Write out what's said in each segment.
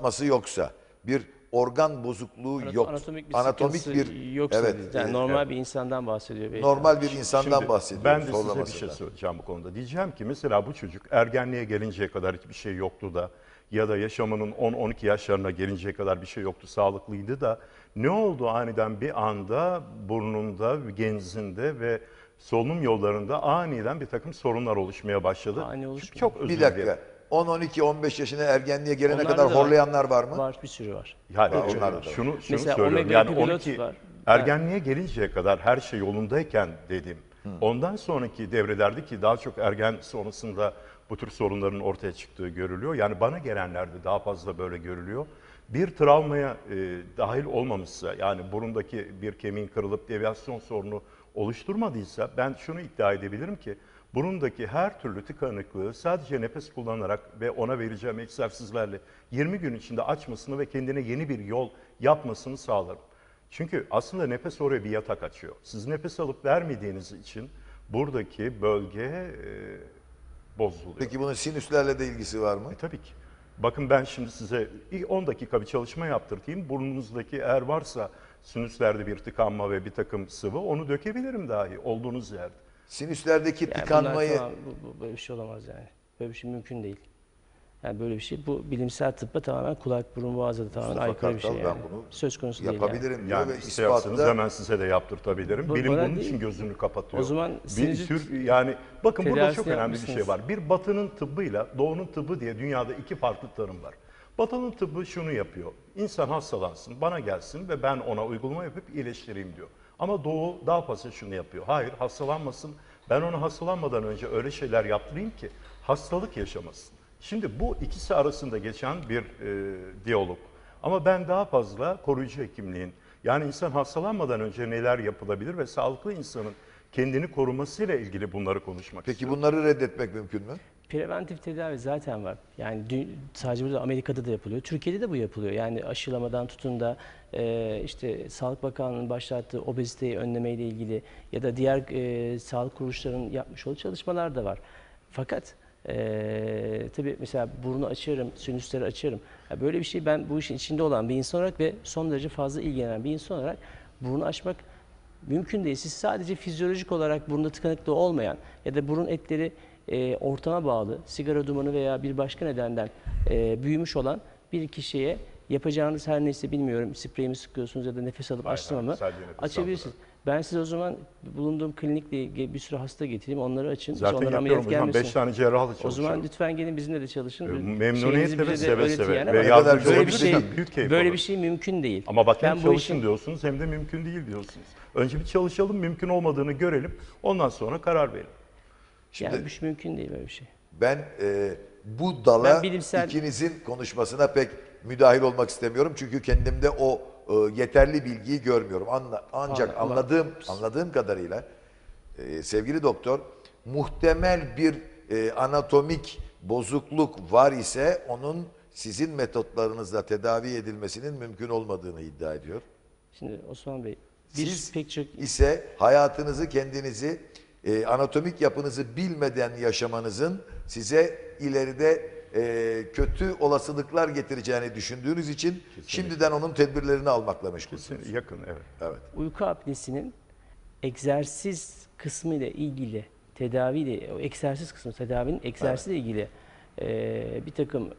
sapması yoksa, bir organ bozukluğu yok, anatomik bir yoksa, evet, yani normal bir insandan bahsediyor beyefendi. normal bir insandan Şimdi bahsediyoruz. ben de size bir sorulamasından. şey söyleyeceğim bu konuda. Diyeceğim ki mesela bu çocuk ergenliğe gelinceye kadar hiçbir şey yoktu da ya da yaşamının 10-12 yaşlarına gelinceye kadar bir şey yoktu, sağlıklıydı da ne oldu aniden bir anda burnunda, genzinde ve solunum yollarında aniden bir takım sorunlar oluşmaya başladı. Ani oluşmuyor. Çok özür Bir dilerim. dakika, 10-12-15 yaşına ergenliğe gelene Onlarda kadar da var. horlayanlar var mı? Var, bir sürü var. Yani Var, onlar da var. şunu Mesela söylüyorum. omega Yani epiglots 12 var. ergenliğe gelinceye kadar her şey yolundayken dedim. Ondan sonraki devrelerde ki daha çok ergen sonrasında bu tür sorunların ortaya çıktığı görülüyor. Yani bana gelenlerde daha fazla böyle görülüyor. Bir travmaya dahil olmamışsa, yani burundaki bir kemiğin kırılıp deviyasyon sorunu oluşturmadıysa ben şunu iddia edebilirim ki burundaki her türlü tıkanıklığı sadece nefes kullanarak ve ona vereceğim egzersizlerle 20 gün içinde açmasını ve kendine yeni bir yol yapmasını sağlarım. Çünkü aslında nefes oraya bir yatak açıyor. Siz nefes alıp vermediğiniz için buradaki bölge bozuluyor. Peki bunun sinüslerle de ilgisi var mı? Tabii ki. Bakın ben şimdi size 10 dakika bir çalışma yaptırtayım. Burnunuzdaki eğer varsa sinüslerde bir tıkanma ve bir takım sıvı onu dökebilirim dahi olduğunuz yerde. Sinüslerdeki Yani tıkanmayı... bunlar tamam, böyle bir şey olamaz yani. Böyle bir şey mümkün değil. Yani böyle bir şey, bu bilimsel tıbba tamamen kulak, burun, boğaza da tamamen Mustafa aykırı bir şey Kartal, yani. ben bunu Söz konusu değil yani. yapabilirim diyor Yani ve isterseniz ispatı da... hemen size de yaptırtabilirim. Bilim Bana bunun değil. için gözünü kapatıyor. O zaman bir sinüzit tür yani bakın burada çok tedavisini önemli bir yapmışsınız. şey var. Bir batının tıbbıyla doğunun tıbbı diye dünyada iki farklı tanım var. Batının tıbbı şunu yapıyor. İnsan hastalansın, bana gelsin ve ben ona uygulama yapıp iyileştireyim diyor. Ama doğu daha fazla şunu yapıyor. Hayır, hastalanmasın. Ben ona hastalanmadan önce öyle şeyler yaptırayım ki hastalık yaşamasın. Şimdi bu ikisi arasında geçen bir diyalog. Ama ben daha fazla koruyucu hekimliğin, yani insan hastalanmadan önce neler yapılabilir ve sağlıklı insanın kendini korumasıyla ilgili bunları konuşmak Peki istiyorum. bunları reddetmek mümkün mü? preventif tedavi zaten var. Yani sadece burada Amerika'da da yapılıyor. Türkiye'de de bu yapılıyor. Yani aşılamadan tutun da işte Sağlık Bakanlığı'nın başlattığı obeziteyi önlemeyle ilgili ya da diğer sağlık kuruluşlarının yapmış olduğu çalışmalar da var. Fakat tabii mesela burnu açıyorum, sinüsleri açıyorum. Ya böyle bir şey, ben bu işin içinde olan bir insan olarak ve son derece fazla ilgilenen bir insan olarak burnu açmak mümkün değil. Siz sadece fizyolojik olarak burunda tıkanıklığı olmayan ya da burun etleri ortama bağlı, sigara dumanı veya bir başka nedenden büyümüş olan bir kişiye yapacağınız her neyse bilmiyorum, spreyi mi sıkıyorsunuz ya da nefes alıp açtırma mı açabilirsiniz. Ben size o zaman bulunduğum klinikle ilgili bir sürü hasta getireyim, onları açın. Zaten onlara yapıyorum hocam, 5 tane cerrahla O çalışıyorum. zaman lütfen gelin bizimle de çalışın. Memnuniyetle ve seve seve. Yani. Ve kadar yardımcı böyle bir olabilirsem şey- büyük keyif Böyle alırım. bir şey mümkün değil. Ama bak hem bu çalışın işin- diyorsunuz hem de mümkün değil diyorsunuz. Önce bir çalışalım, mümkün olmadığını görelim. Ondan sonra karar verelim. Yani bu iş mümkün değil böyle bir şey. Ben bu dala Ben bilimsel- ikinizin konuşmasına pek müdahil olmak istemiyorum. Çünkü kendimde o yeterli bilgiyi görmüyorum. Ancak anladığım kadarıyla sevgili doktor, muhtemel bir anatomik bozukluk var ise onun sizin metotlarınızla tedavi edilmesinin mümkün olmadığını iddia ediyor. Şimdi Osman Bey, Siz pek çok ise hayatınızı, kendinizi, anatomik yapınızı bilmeden yaşamanızın size ileride kötü olasılıklar getireceğini düşündüğünüz için şimdiden onun tedbirlerini almakla meşgulsünüz. Yakın, evet. Evet. uyku apnesinin egzersiz kısmı ile ilgili tedaviyle, o egzersiz kısmı tedavinin egzersizle ilgili bir takım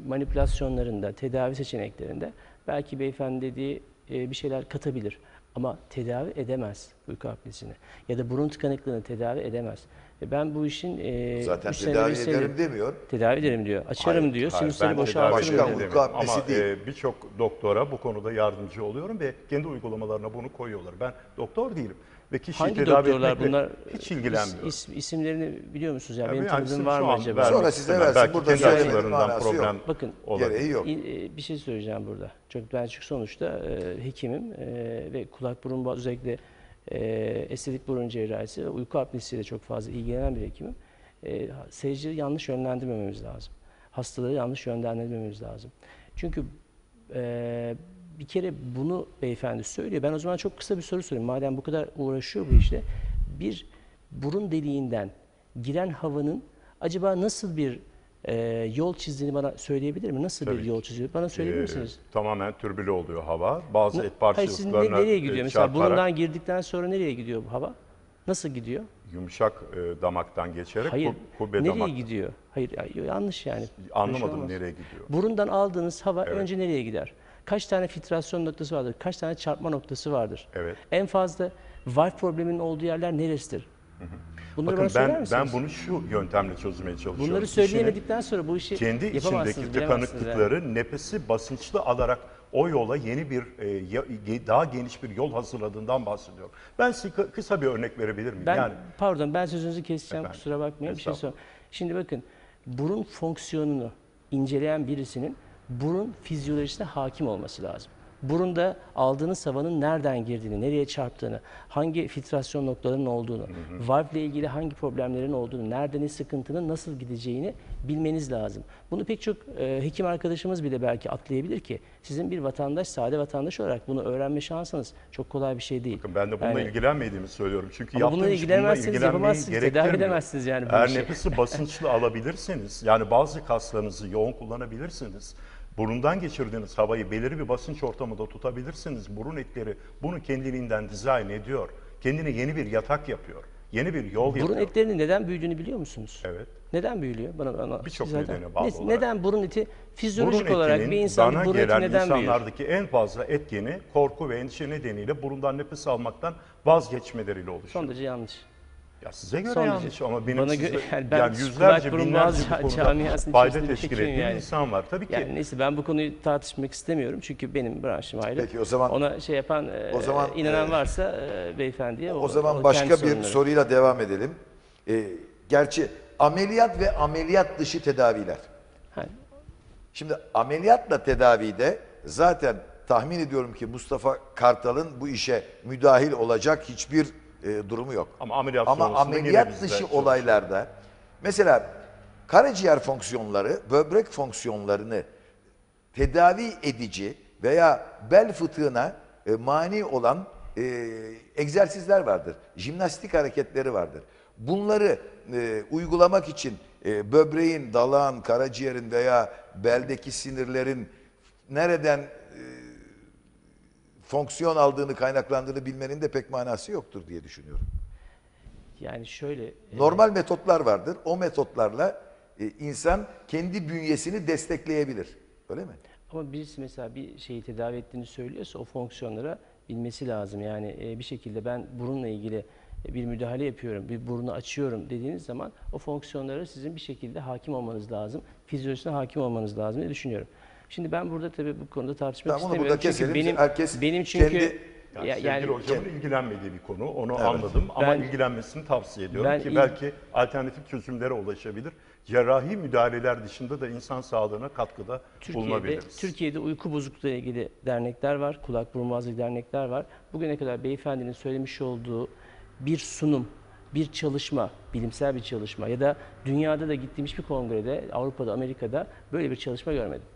manipülasyonlarında, tedavi seçeneklerinde belki beyefendi dediği bir şeyler katabilir. Ama tedavi edemez uyku apnesini. Ya da burun tıkanıklığını tedavi edemez. Ben bu işin Zaten 3 senedir, tedavi 5 senedir ederim demiyor. tedavi ederim diyor. Açarım Hayır, diyor. Hayır, Sinüsleri ben boşaltırım başka tedavi diyor. uyku edemiyorum. apnesi Ama değil. birçok doktora bu konuda yardımcı oluyorum ve kendi uygulamalarına bunu koyuyorlar. Ben doktor değilim ve kişiyi Hangi tedavi doktorlar etmekle bunlar? hiç ilgilenmiyorum. İsimlerini biliyor musunuz? Yani benim Yani tanıdığım isim var şu mı an acaba? vermek Sonra size istemem. versin, Belki burada kendi söylemenin açılarından manası problem yok. Bakın, olabilir. Gereği yok. Bir şey söyleyeceğim burada. Ben çünkü sonuçta hekimim ve kulak burun boğaz, özellikle estetik burun cerrahisi ve uyku apnesiyle çok fazla ilgilenen bir hekimim. Seyirciyi yanlış yönlendirmememiz lazım. Hastaları yanlış yönlendirmememiz lazım. Çünkü bir kere bunu beyefendi söylüyor. Ben o zaman çok kısa bir soru sorayım. Madem bu kadar uğraşıyor bu işle. Bir burun deliğinden giren havanın acaba nasıl bir yol çizdiğini bana söyleyebilir mi? Nasıl Tabii bir ki. yol çiziyor? Bana söyleyebilir misiniz? Tamamen türbülü oluyor hava. Bazı et Hayır, sizin parçacıklarına nereye gidiyor? Mesela çarparak burundan girdikten sonra nereye gidiyor bu hava? Nasıl gidiyor? yumuşak damaktan geçerek Hayır, kubbe nereye damak. gidiyor? Hayır, yanlış yani. Böyle şey Anlamadım olmaz. nereye gidiyor. Burundan aldığınız hava Evet. önce nereye gider? Kaç tane filtrasyon noktası vardır? Kaç tane çarpma noktası vardır? Evet. En fazla valve probleminin olduğu yerler neresidir? Bunları bana Bakın söyler misiniz? ben bunu şu yöntemle çözmeye çalışıyorum. Bunları Kişinin söyleyemedikten sonra bu işi kendi yapamazsınız, içindeki bilemezsiniz tıkanıklıkları nefesi basınçlı alarak o yola yeni bir daha geniş bir yol hazırladığından bahsediyorum. Ben size kısa bir örnek verebilir miyim? Ben pardon, ben sözünüzü keseceğim, Efendim, kusura bakmayın, bir şey estağfurullah. sorayım. Şimdi bakın, burun fonksiyonunu inceleyen birisinin burun fizyolojisine hakim olması lazım. Burunda aldığınız havanın nereden girdiğini, nereye çarptığını, hangi filtrasyon noktalarının olduğunu, valve ile ilgili hangi problemlerin olduğunu, nerede ne sıkıntının nasıl gideceğini bilmeniz lazım. Bunu pek çok hekim arkadaşımız bile belki atlayabilir ki sizin bir vatandaş, sade vatandaş olarak bunu öğrenme şansınız çok kolay bir şey değil. Bakın ben de bununla Yani- ilgilenmediğimi söylüyorum. Çünkü Ama bununla yaptığım iş bununla ilgilenemezseniz ilgilenmeyi yapamazsınız, tedavi gerektirmiyor. edemezsiniz yani bu Eğer işi. nefesi basınçlı alabilirseniz, yani bazı kaslarınızı yoğun kullanabilirsiniz. Burundan geçirdiğiniz havayı belirli bir basınç ortamında tutabilirsiniz. Burun etleri bunu kendiliğinden dizayn ediyor. Kendine yeni bir yatak yapıyor. Yeni bir yol Burun yapıyor. etlerinin neden büyüdüğünü biliyor musunuz? Evet. Neden büyülüyor? Bana Birçok zaten- nedene bağlı olarak. Neden burun eti fizyolojik Burun olarak etinin bir insanın bana burun eti gelen neden büyür? insanlardaki en fazla etkeni korku ve endişe nedeniyle burundan nefes almaktan vazgeçmeleriyle oluşuyor. Son derece yanlış. Ya size göre Son yanlış derece. ama benim Bana size, göre- yani ben kulak, yüzlerce burun, binlerce boğaz bu konuda camiasının fayda içerisinde teşkil tekiyim ettiğim yani. insan var. Tabii ki Yani neyse, ben bu konuyu tartışmak istemiyorum çünkü benim branşım ayrı. Peki, o zaman- ona şey yapan, o zaman, inanan varsa beyefendiye O zaman kendi başka bir sorunları. soruyla devam edelim. Gerçi ameliyat ve ameliyat dışı tedaviler. Hani Şimdi ameliyatla tedavide zaten tahmin ediyorum ki Mustafa Kartal'ın bu işe müdahil olacak hiçbir durumu yok. Ama ameliyat Ama sonrasında yine ameliyat bizde dışı çalışıyor. olaylarda mesela karaciğer fonksiyonları, böbrek fonksiyonlarını tedavi edici veya bel fıtığına mani olan egzersizler vardır. Jimnastik hareketleri vardır. Bunları uygulamak için böbreğin, dalağın, karaciğerin veya beldeki sinirlerin nereden fonksiyon aldığını, kaynaklandığını bilmenin de pek manası yoktur diye düşünüyorum. yani şöyle, Normal metotlar vardır. O metotlarla insan kendi bünyesini destekleyebilir. Öyle mi? ama birisi mesela bir şeyi tedavi ettiğini söylüyorsa o fonksiyonlara bilmesi lazım. Yani bir şekilde ben burunla ilgili bir müdahale yapıyorum, bir burnu açıyorum dediğiniz zaman o fonksiyonlara sizin bir şekilde hakim olmanız lazım. Fizyolojisine hakim olmanız lazım diye düşünüyorum. Şimdi ben burada tabii bu konuda tartışmak Tamam, onu istemiyorum. burada Çünkü keselim. Herkes benim çünkü kendi- Yani sevgili hocamın ilgilenmediği bir konu, onu anladım ama Ben- ilgilenmesini tavsiye ediyorum Ben ki il- belki alternatif çözümlere ulaşabilir. Cerrahi müdahaleler dışında da insan sağlığına katkıda bulunabiliriz. Türkiye'de uyku bozukluğu ile ilgili dernekler var, kulak burun boğazlık dernekler var. Bugüne kadar beyefendinin söylemiş olduğu bir sunum, bir çalışma, bilimsel bir çalışma ya da dünyada da gittiğim hiçbir kongrede, Avrupa'da, Amerika'da böyle bir çalışma görmedim.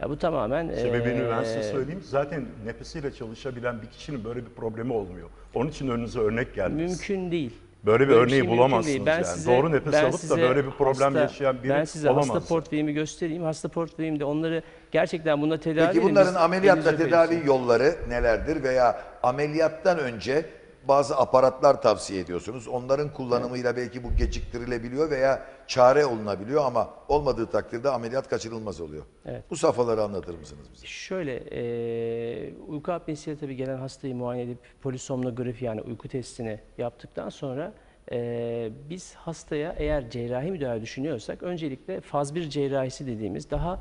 Ya bu tamamen Sebebini ben size söyleyeyim. Zaten nefesiyle çalışabilen bir kişinin böyle bir problemi olmuyor. Onun için önünüze örnek geldi. mümkün değil. Böyle bir Böyle örneği mümkün bulamazsınız değil. yani. Doğru nefes alıp da size böyle bir problem yaşayan biri Ben size olamaz. hasta portföyümü göstereyim. Hasta portföyümde onları gerçekten buna tedavi Peki edin. bunların Biz ameliyatla elinizi tedavi öperiz. yolları nelerdir veya ameliyattan önce bazı aparatlar tavsiye ediyorsunuz. Onların kullanımıyla belki bu geciktirilebiliyor veya çare olunabiliyor ama olmadığı takdirde ameliyat kaçınılmaz oluyor. Evet. Bu safhaları anlatır mısınız bize? Şöyle, uyku apnesiyle tabii gelen hastayı muayene edip polisomnografi yani uyku testini yaptıktan sonra biz hastaya eğer cerrahi müdahale düşünüyorsak öncelikle faz 1 cerrahisi dediğimiz daha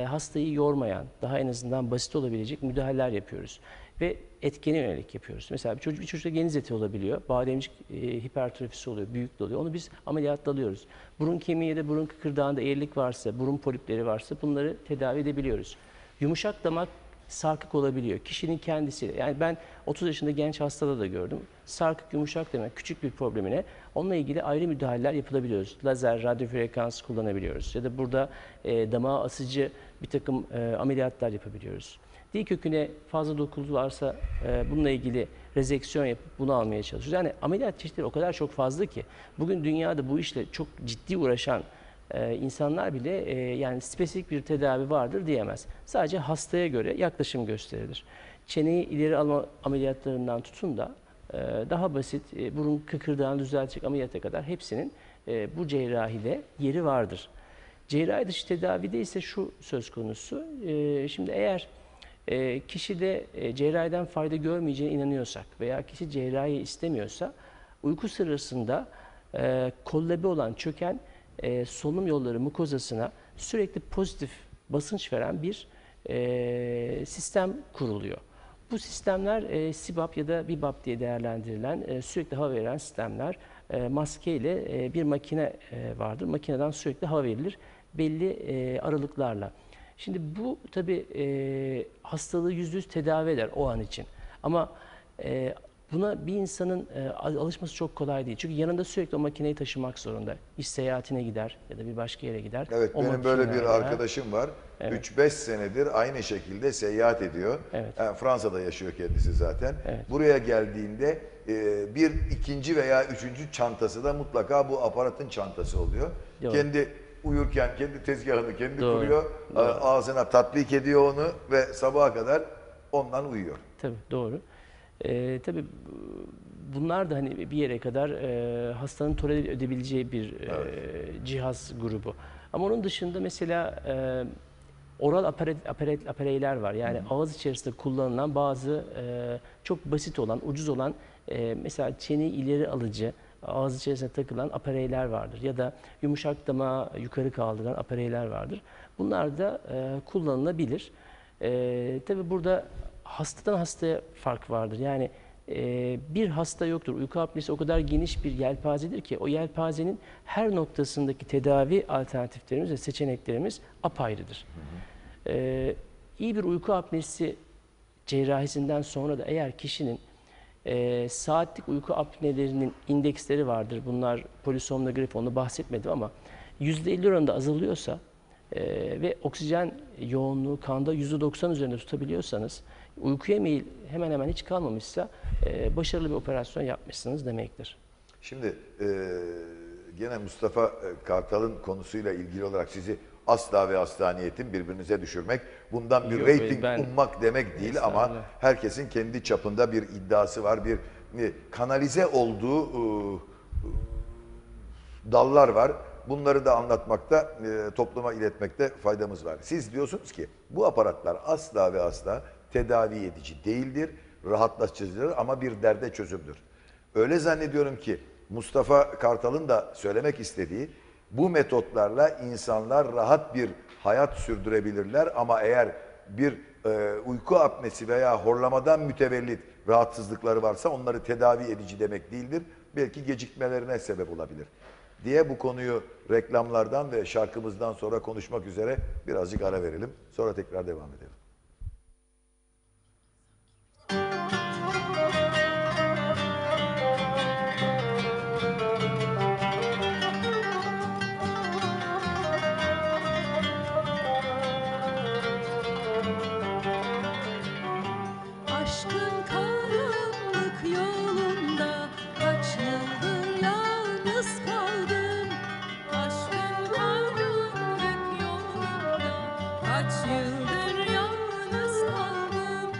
hastayı yormayan, daha en azından basit olabilecek müdahaleler yapıyoruz. Ve etkene yönelik yapıyoruz. Mesela bir çocukta geniz eti olabiliyor, bademcik hipertrofisi oluyor, büyüklüğü oluyor. Onu biz ameliyatla alıyoruz. Burun kemiği ya da burun kıkırdağında eğrilik varsa, burun polipleri varsa bunları tedavi edebiliyoruz. Yumuşak damak sarkık olabiliyor. Kişinin kendisiyle. Yani ben 30 yaşında genç hastada da gördüm. Sarkık yumuşak demek küçük bir problemine onunla ilgili ayrı müdahaleler yapılabiliyoruz. Lazer, radyo frekans kullanabiliyoruz. Ya da burada damağa asıcı bir takım ameliyatlar yapabiliyoruz. Dil köküne fazla dokuzu varsa bununla ilgili rezeksiyon yapıp bunu almaya çalışıyoruz. Yani ameliyat çeşitleri o kadar çok fazla ki bugün dünyada bu işle çok ciddi uğraşan insanlar bile yani spesifik bir tedavi vardır diyemez. Sadece hastaya göre yaklaşım gösterilir. Çeneyi ileri alma ameliyatlarından tutun da daha basit burun kıkırdağını düzeltecek ameliyata kadar hepsinin bu cerrahide yeri vardır. Cerrahi dışı tedavide ise şu söz konusu. Şimdi eğer kişide cerrahiden fayda görmeyeceğine inanıyorsak veya kişi cerrahi istemiyorsa uyku sırasında kollabe olan çöken solunum yolları mukozasına sürekli pozitif basınç veren bir sistem kuruluyor. Bu sistemler SİBAP ya da BİBAP diye değerlendirilen sürekli hava veren sistemler. Maske ile bir makine vardır. Makineden sürekli hava verilir belli aralıklarla. Şimdi bu tabii hastalığı %100 tedavi eder o an için. Ama buna bir insanın alışması çok kolay değil. Çünkü yanında sürekli o makineyi taşımak zorunda. İş seyahatine gider ya da bir başka yere gider. Evet, o benim böyle bir makinelerle- arkadaşım var. Evet. 3-5 senedir aynı şekilde seyahat ediyor. Evet. Yani Fransa'da yaşıyor kendisi zaten. Evet. Buraya geldiğinde bir ikinci veya üçüncü çantası da mutlaka bu aparatın çantası oluyor. Doğru. Kendi uyurken kendi tezgahını kendi Doğru. kuruyor. Doğru. Ağzına tatbik ediyor onu ve sabaha kadar ondan uyuyor. Tabii doğru. Tabii bunlar da hani bir yere kadar hastanın tolere edebileceği bir cihaz grubu. Ama onun dışında mesela oral apareyler var. Yani ağız içerisinde kullanılan bazı çok basit olan, ucuz olan mesela çeneyi ileri alıcı, ağız içerisine takılan apareyler vardır. Ya da yumuşak damağı yukarı kaldıran apareyler vardır. Bunlar da kullanılabilir. Tabii burada hastadan hastaya fark vardır. Yani bir hasta yoktur. Uyku apnesi o kadar geniş bir yelpazedir ki o yelpazenin her noktasındaki tedavi alternatiflerimiz ve seçeneklerimiz apayrıdır. İyi bir uyku apnesi cerrahisinden sonra da eğer kişinin saatlik uyku apnelerinin indeksleri vardır. Bunlar polisomnografi, onu bahsetmedim ama %50 oranında azalıyorsa ve oksijen yoğunluğu kanda %90 üzerinde tutabiliyorsanız, uykuya meyil hemen hemen hiç kalmamışsa başarılı bir operasyon yapmışsınız demektir. Şimdi gene Mustafa Kartal'ın konusuyla ilgili olarak sizi asla ve asla niyetim birbirinize düşürmek, bundan bir Yok, reyting ben- ummak demek değil ama Estağfurullah. herkesin kendi çapında bir iddiası var, bir kanalize olduğu dallar var. Bunları da anlatmakta, topluma iletmekte faydamız var. Siz diyorsunuz ki bu aparatlar asla ve asla tedavi edici değildir, rahatlatıcıdır ama bir derde çözümdür. Öyle zannediyorum ki Mustafa Kartal'ın da söylemek istediği, bu metotlarla insanlar rahat bir hayat sürdürebilirler ama eğer bir uyku apnesi veya horlamadan mütevellit rahatsızlıkları varsa onları tedavi edici demek değildir. Belki gecikmelerine sebep olabilir diye bu konuyu reklamlardan ve şarkımızdan sonra konuşmak üzere birazcık ara verelim. Sonra tekrar devam edelim. Aşkın karanlık yolunda kaç yıldır yalnız kaldım. Aşkın karanlık yolunda kaç yıldır yalnız kaldım.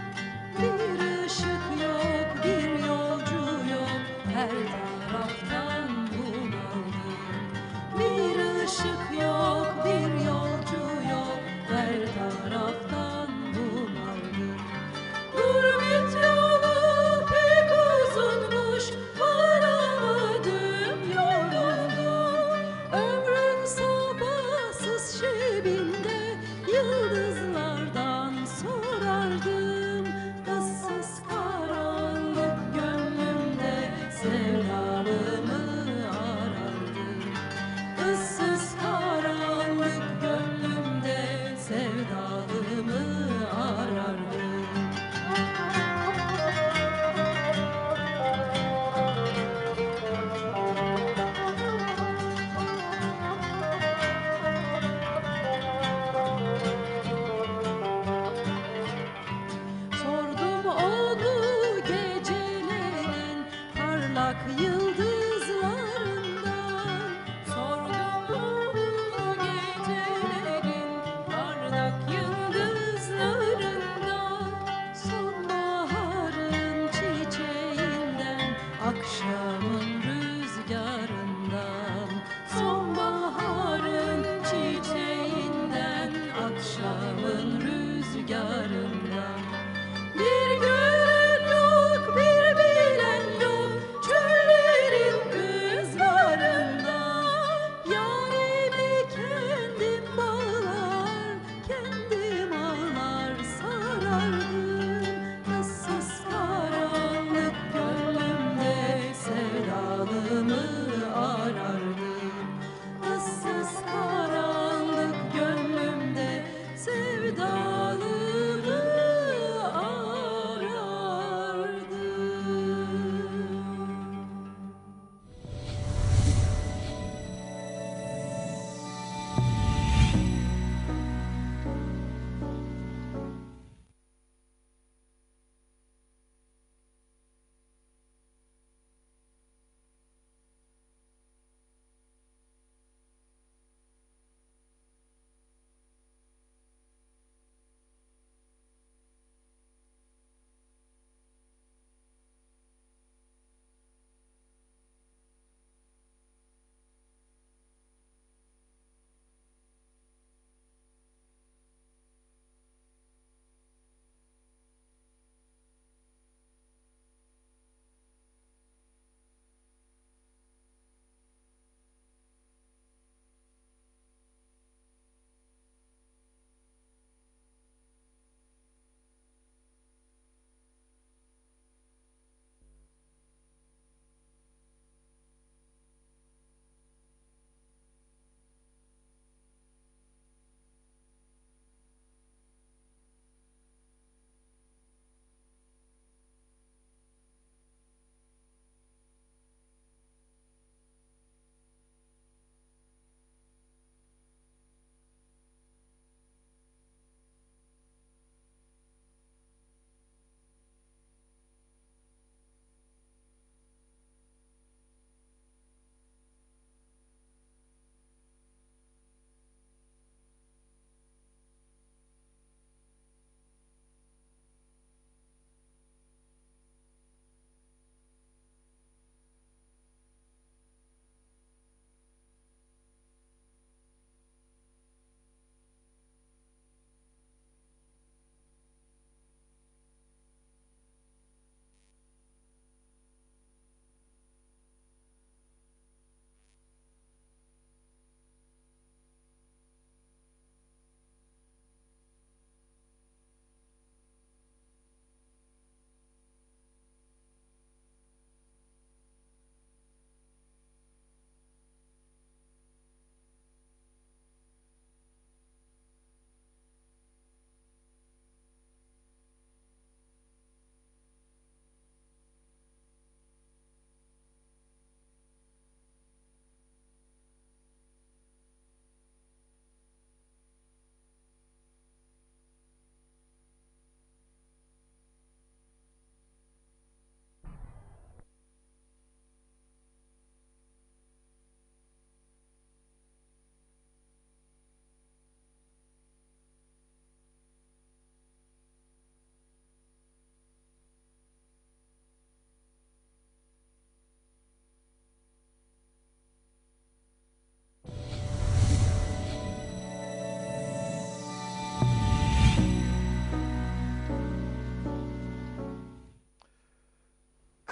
Bir ışık yok, bir yolcu yok, her taraftan bunaldım. Bir ışık yok, bir yolcu yok, her taraftan bunaldım. Gurbet yolu pek uzunmuş, varamadım, yoruldum. Ömrüm sabahsız şebinde yıldızlardan sorardım. Issız karanlık gönlümde sevdalımı arardım. Issız karanlık gönlümde sevdalımı arardım.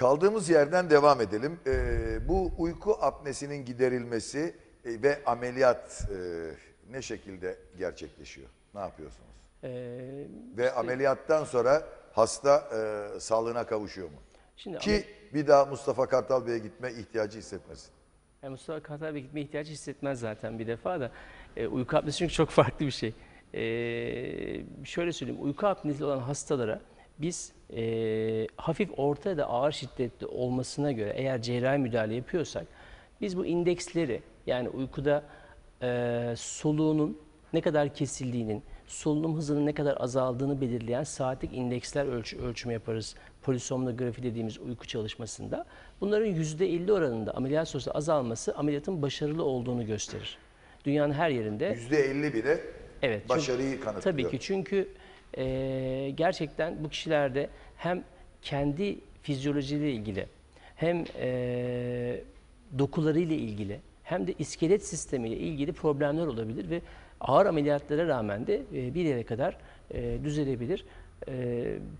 Kaldığımız yerden devam edelim. Bu uyku apnesinin giderilmesi ve ameliyat ne şekilde gerçekleşiyor? Ne yapıyorsunuz? Ve ameliyattan sonra hasta sağlığına kavuşuyor mu? Şimdi Ki bir daha Mustafa Kartal Bey'e gitme ihtiyacı hissetmesin. Yani Mustafa Kartal Bey gitme ihtiyacı hissetmez zaten bir defa da. Uyku apnesi çünkü çok farklı bir şey. Şöyle söyleyeyim, uyku apnesi olan hastalara biz hafif orta ya da ağır şiddetli olmasına göre eğer cerrahi müdahale yapıyorsak biz bu indeksleri, yani uykuda soluğunun ne kadar kesildiğinin, solunum hızının ne kadar azaldığını belirleyen saatlik indeksler ölçümü yaparız. Polisomnografi dediğimiz uyku çalışmasında. Bunların %50 oranında ameliyat sonrası azalması ameliyatın başarılı olduğunu gösterir. Dünyanın her yerinde. %50 bile Evet, başarıyı kanıtlıyor. Tabii ki, çünkü gerçekten bu kişilerde hem kendi fizyolojiyle ilgili hem dokularıyla ilgili hem de iskelet sistemiyle ilgili problemler olabilir ve ağır ameliyatlara rağmen de bir yere kadar düzelebilir.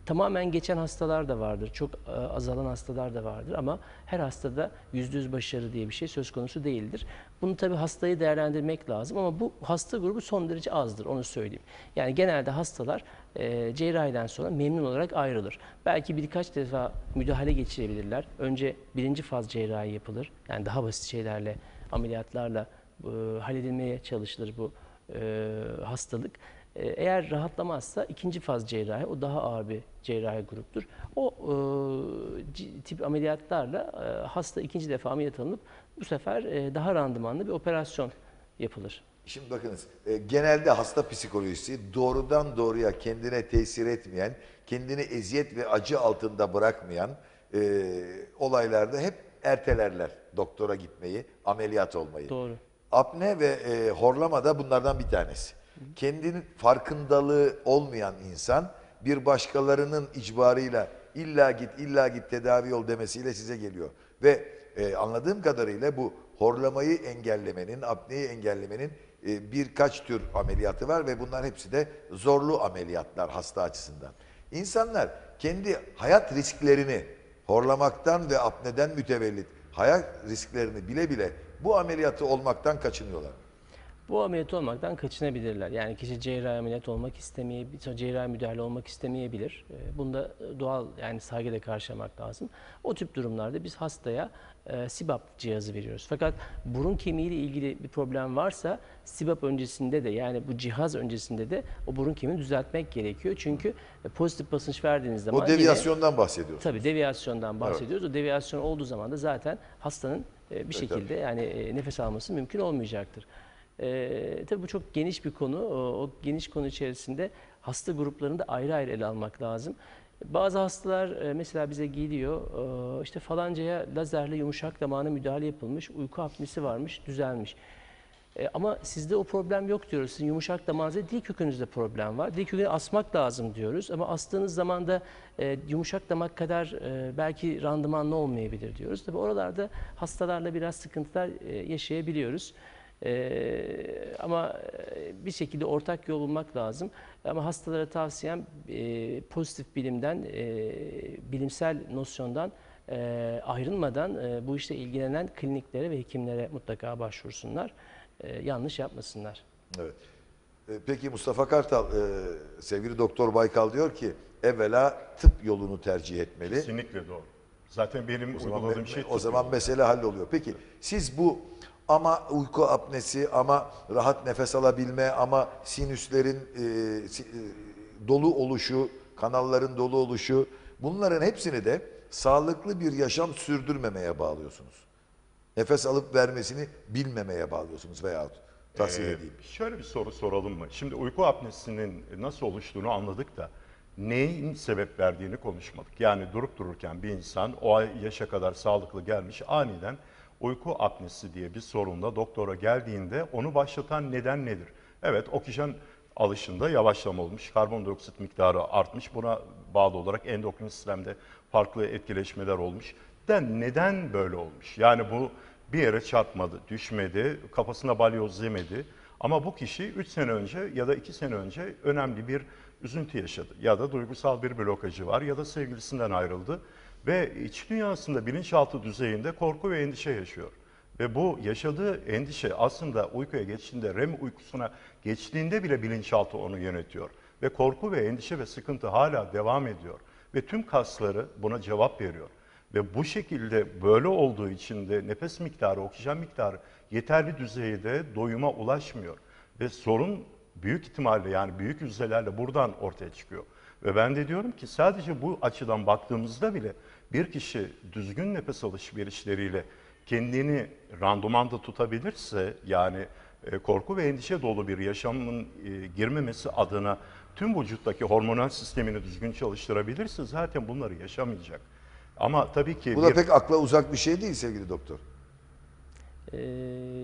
Tamamen geçen hastalar da vardır, çok azalan hastalar da vardır ama her hastada %100 başarı diye bir şey söz konusu değildir. Bunu tabii hastayı değerlendirmek lazım ama bu hasta grubu son derece azdır, onu söyleyeyim. Yani genelde hastalar cerrahiden sonra memnun olarak ayrılır. Belki birkaç defa müdahale geçirebilirler. Önce birinci faz cerrahi yapılır. Yani daha basit şeylerle, ameliyatlarla halledilmeye çalışılır bu hastalık. Eğer rahatlamazsa ikinci faz cerrahi, o daha ağır bir cerrahi gruptur. O tip ameliyatlarla hasta ikinci defa ameliyat alınıp bu sefer daha randımanlı bir operasyon yapılır. Şimdi bakınız, genelde hasta psikolojisi doğrudan doğruya kendine tesir etmeyen, kendini eziyet ve acı altında bırakmayan olaylarda hep ertelerler doktora gitmeyi, ameliyat olmayı. Doğru. Apne ve horlama da bunlardan bir tanesi. Kendinin farkındalığı olmayan insan bir başkalarının icbarıyla illa git tedavi ol demesiyle size geliyor. Ve anladığım kadarıyla bu horlamayı engellemenin, apneyi engellemenin birkaç tür ameliyatı var ve bunlar hepsi de zorlu ameliyatlar hasta açısından. İnsanlar kendi hayat risklerini horlamaktan ve apneden mütevellit hayat risklerini bile bile bu ameliyatı olmaktan kaçınıyorlar. Bu ameliyat olmaktan kaçınabilirler. Yani kişi cerrahi ameliyat olmak istemeyebilir, cerrahi müdahale olmak istemeyebilir. Bunda doğal, yani saygıyla karşılamak lazım. O tip durumlarda biz hastaya CPAP cihazı veriyoruz. Fakat burun kemiğiyle ilgili bir problem varsa CPAP öncesinde de, yani bu cihaz öncesinde de o burun kemiğini düzeltmek gerekiyor. Çünkü pozitif basınç verdiğiniz zaman O deviyasyondan bahsediyoruz. Tabii deviyasyondan bahsediyoruz. O deviyasyon olduğu zaman da zaten hastanın bir şekilde yani nefes alması mümkün olmayacaktır. Tabii bu çok geniş bir konu. O geniş konu içerisinde hasta gruplarını da ayrı ayrı ele almak lazım. Bazı hastalar mesela bize geliyor, işte falancaya lazerle yumuşak damağına müdahale yapılmış, uyku apnesi varmış, düzelmiş. Ama sizde o problem yok diyoruz. Sizin yumuşak damağınızda, dil kökünüzde problem var. Dil kökünü asmak lazım diyoruz. Ama astığınız zaman da yumuşak damak kadar belki randımanlı olmayabilir diyoruz. Tabii oralarda hastalarla biraz sıkıntılar yaşayabiliyoruz. Ama bir şekilde ortak yol bulmak lazım. Ama hastalara tavsiyem pozitif bilimden, bilimsel nosyondan ayrılmadan bu işle ilgilenen kliniklere ve hekimlere mutlaka başvursunlar. Yanlış yapmasınlar. Evet. Peki Mustafa Kartal, sevgili Doktor Baykal diyor ki evvela tıp yolunu tercih etmeli. Kesinlikle doğru. Zaten benim uyguladığım şey O zaman mesele halloluyor. Peki siz bu ama uyku apnesi, ama rahat nefes alabilme, ama sinüslerin dolu oluşu, kanalların dolu oluşu, bunların hepsini de sağlıklı bir yaşam sürdürmemeye bağlıyorsunuz. Nefes alıp vermesini bilmemeye bağlıyorsunuz veyahut tahsil edeyim. Şöyle bir soru soralım mı? Şimdi uyku apnesinin nasıl oluştuğunu anladık da neyin sebep verdiğini konuşmadık. Yani durup dururken bir insan o yaşa kadar sağlıklı gelmiş, aniden uyku apnesi diye bir sorunla doktora geldiğinde onu başlatan neden nedir? Evet, oksijen alışında yavaşlama olmuş, karbondioksit miktarı artmış, buna bağlı olarak endokrin sistemde farklı etkileşmeler olmuş. Neden böyle olmuş? Yani bu bir yere çarpmadı, düşmedi, kafasına balyoz yemedi. Ama bu kişi 3 sene önce ya da 2 sene önce önemli bir üzüntü yaşadı. Ya da duygusal bir blokajı var ya da sevgilisinden ayrıldı. Ve iç dünyasında bilinçaltı düzeyinde korku ve endişe yaşıyor. Ve bu yaşadığı endişe aslında uykuya geçtiğinde, REM uykusuna geçtiğinde bile bilinçaltı onu yönetiyor. Ve korku ve endişe ve sıkıntı hala devam ediyor. Ve tüm kasları buna cevap veriyor. Ve bu şekilde böyle olduğu için de nefes miktarı, oksijen miktarı yeterli düzeyde doyuma ulaşmıyor. Ve sorun büyük ihtimalle, yani büyük yüzdelerle buradan ortaya çıkıyor. Ve ben de diyorum ki sadece bu açıdan baktığımızda bile bir kişi düzgün nefes alışverişleriyle kendini randomanda tutabilirse, yani korku ve endişe dolu bir yaşamın girmemesi adına tüm vücuttaki hormonal sistemini düzgün çalıştırabilirse zaten bunları yaşamayacak. Ama tabii ki Bu da pek akla uzak bir şey değil sevgili doktor.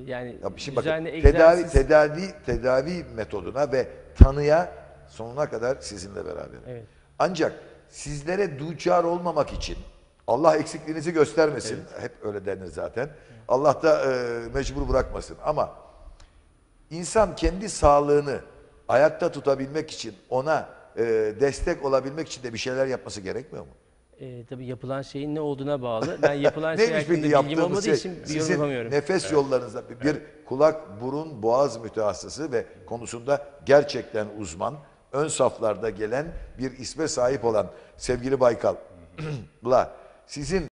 Yani Ya şimdi bakın, düzenli egzersiz... tedavi metoduna ve tanıya sonuna kadar sizinle beraber. Evet. Ancak sizlere duçar olmamak için, Allah eksikliğinizi göstermesin, hep öyle denir zaten. Allah da mecbur bırakmasın. Ama insan kendi sağlığını ayakta tutabilmek için, ona destek olabilmek için de bir şeyler yapması gerekmiyor mu? Tabii yapılan şeyin ne olduğuna bağlı. Ben yapılan şey Neymiş hakkında peki bilgim yaptığımız olmadığı şey? için bir yorum Sizin yapamıyorum. nefes yollarınızda bir kulak, burun, boğaz mütehassısı ve konusunda gerçekten uzman, ön saflarda gelen bir isme sahip olan sevgili Baykal'la sizin